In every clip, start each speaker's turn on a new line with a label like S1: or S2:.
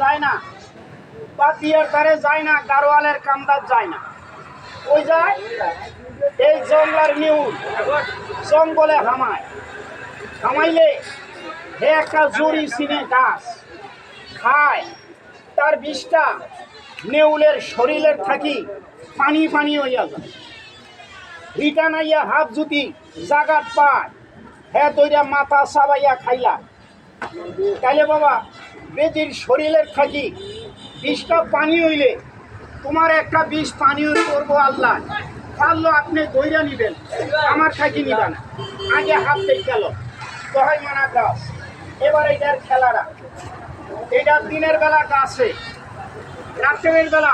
S1: যায় না, পাতিয়ার ধারে যায় না, গারোয়ালের কামদার যায় না, ওই যায় এই জঙ্গলার নিউল জঙ্গলে হামায়। হামাইলে হে একটা জড়ি সিনে গাছ খায়, তার বিষটা নেউলের শরীরের থাকি পানি পানি হইয়া যায়। রিটার্ন আইয়া হাত জুতি জাগাত পায়, হ্যাঁ তৈরা মাথা চাবাইয়া খাইলা। তাইলে বাবা বেদির শরীরের থাকি বিষটা পানি হইলে তোমার একটা বিষ পানি করবো আল্লাহ, পারলো আপনি দইরা নিবেন, আমার থাকি নিবা না। আগে হাত দিয়ে গেল দহাই মানা গাছ। এবার এটার খেলাটা, এটা দিনের বেলা গাছে, রাত্রের বেলা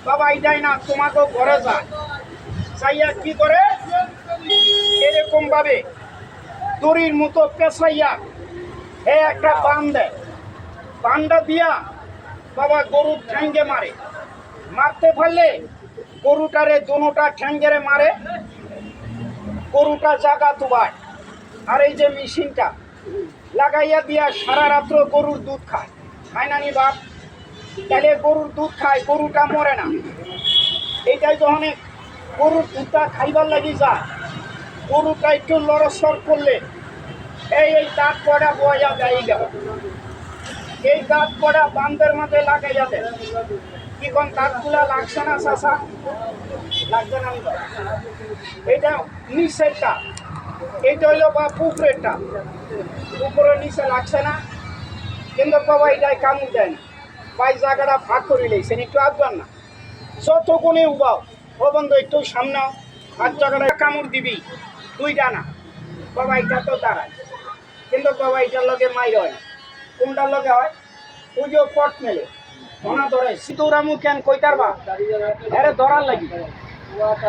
S1: বাবা এটাই না তোমাকে ঘরে যায়, চাইয়া কি করে এরকম ভাবে দড়ির মতো পেঁচাইয়া হে একটা বান দেয়, বানটা দিয়া বাবা গরুর ঠ্যাঙ্গে মারে, মারতে পারলে গরুটারে দোনোটা ঠ্যাঙ্গেরে মারে, গরুটা জাগা তুবায়। আর এই যে মেশিনটা লাগাইয়া দিয়া সারা রাত্র গরুর দুধ খায়, খায় না নি বাপ? তাহলে গরুর দুধ খায়, গরুটা মরে না। এইটাই যখন গরুর দুধটা খাইবার লাগি যায়, গরুটা একটু লড়সড় করলে এই দাঁত কড়া বয়া যায়, এই দাঁত কড়া বান্ধের মধ্যে লাগাইয়া দেয়। কি কোন দাঁতগুলা লাগছে না চাষা? লাগছে না? এইটা নিচেরটা, এইটা হইলো বা পুকুরেরটা, পুকুরের নিচে লাগছে না, কিন্তু বাবা এটাই কামড় দেয় না। বাই জায়গাটা ফাঁক করে লেগেছেন, একটু আসবেন না, যত কোণে উবাও ও বন্ধু একটু সামনে হাত জায়গাটা কামড় দিবি, দুইটা না বাবা, এটা তো দাঁড়ায়, কিন্তু বাবা এটার লগে মাইর হয় না। কোনটার লগে হয়? ওই যে পট মেলে ধরা ধরে সিতুরামু কেন কইতার বা আরে ধরার লাগি,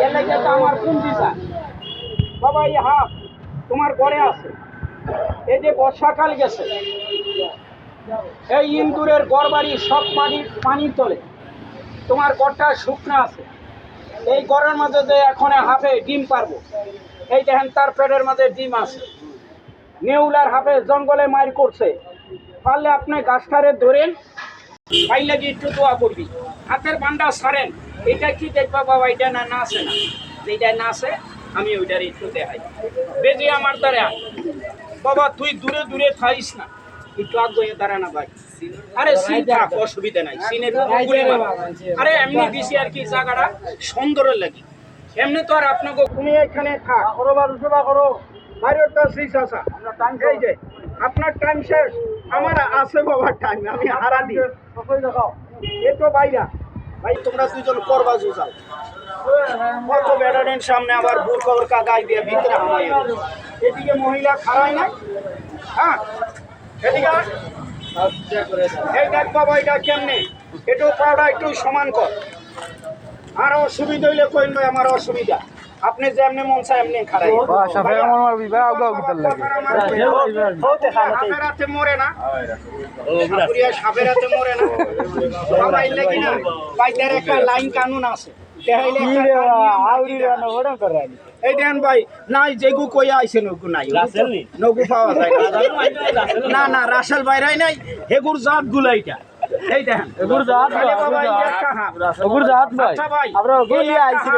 S1: এর লাগে তো আমার কোন দিশা বাবা, এই হাত তোমার ঘরে আছে। এই যে বর্ষাকাল গেছে, এই ইন্দুরের গড় বাড়ি সব পানির তলে, তোমার গড়টা শুকনো আছে। এই গড়ের মাঝে যে এখন হাফে ডিম পারবো, এই দেখেন তার পেটের মাঝে ডিম আছে। নেউলার হাফে জঙ্গলে মার করছে, পারলে আপনি গাছটারে ধরেন, পাইলে কি একটু দোয়া করবি, হাতের বান্ডা ছাড়েন। এটা কি দেখবা বাবা, এটা না নাচে না, যেটা নাচে আমি ওইটার একটু দেখাই। বেজে আমার দ্বারা বাবা তুই দূরে দূরে থাইস না, একটু আগে দাঁড়া না ভাই। আরে সিন থাক, অসুবিধা নাই, সিনের আরে এমনি দিছি আর কি, জায়গাটা সুন্দরের লাগি, এমনি তো আর আপনাকে তুমি এখানে থাক করো বা রুসবা করো বাইরেটা শেষ আসা এই যে আপনার টাইম শেষ, আমার আছে বাবার টাইম, আমি হারা দিই এ তো বাইরা। ভাই তোমরা দুজন করবা জুজাল, কত ব্যাটারের সামনে আবার বুট কবরকা গাই দিয়ে ভিতরে হামাই। এদিকে মহিলা খাড়াই নাই, হ্যাঁ এদিকে এই দেখ বাবা, এটা কেমনে একটু পাউডা একটু সমান কর। আর অসুবিধা হইলে কইন ভাই, আমার অসুবিধা, আপনি যেমনি মন চায় এমনি খাড়াই। সাপের হাতে মরে না, সাপের হাতে মরে না বাবা, এলে কিনা বাইকের একটা লাইন কানুন আছে। এই দেন ভাই নাই, যেগু কইয়া আইছে নগু নাই, নগু পাওয়া যায় না, না রাসেল বাইরাই নাই, হেগুর জাত গুলা এটা। এই দেখেন এগুর জাত বাবা, এই একটা হাত, এগুর জাত ভাই আমরা গলি আইছিল।